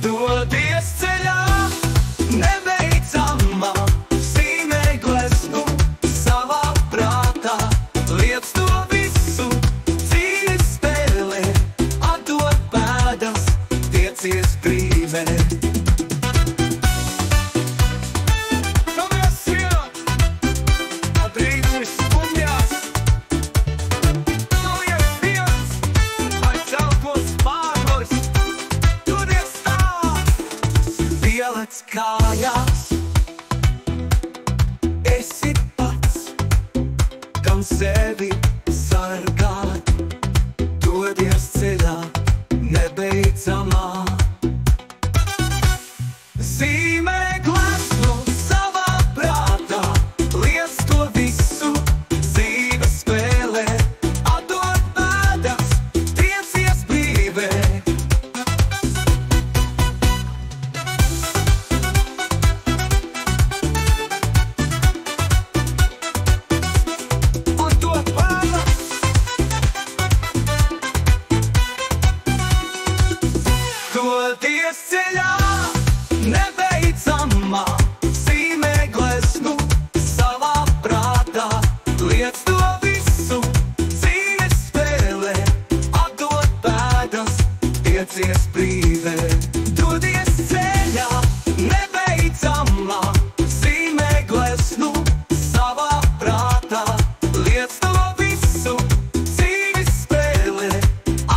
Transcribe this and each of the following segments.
Dodies ceļā, nebeidzamā, zīmē gleznu savā prātā, liec to visu, dzīves spēlē, atdod pēdas, tiecies brīvē. Pielec kājās, esi pats, kam sevi sargāt, dodies ceļā nebeidzamā. Zīmē gleznu savā prātā, liec to visu, dzīves spēlē, atdod pēdas, tiecies brīvē. Dodies ceļā, nebeidzamā, zīmē gleznu savā prātā, liec to visu, dzīves spēlē, atdod pēdas, tiecies brīvē. Dodies ceļā, nebeidzamā, zīmē gleznu savā prātā, liec to visu, dzīves spēlē,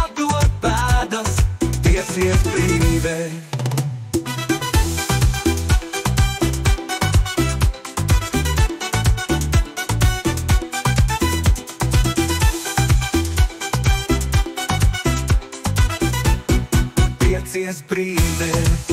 atdod pēdas, tiecies brīvē. Tiecies brīvē.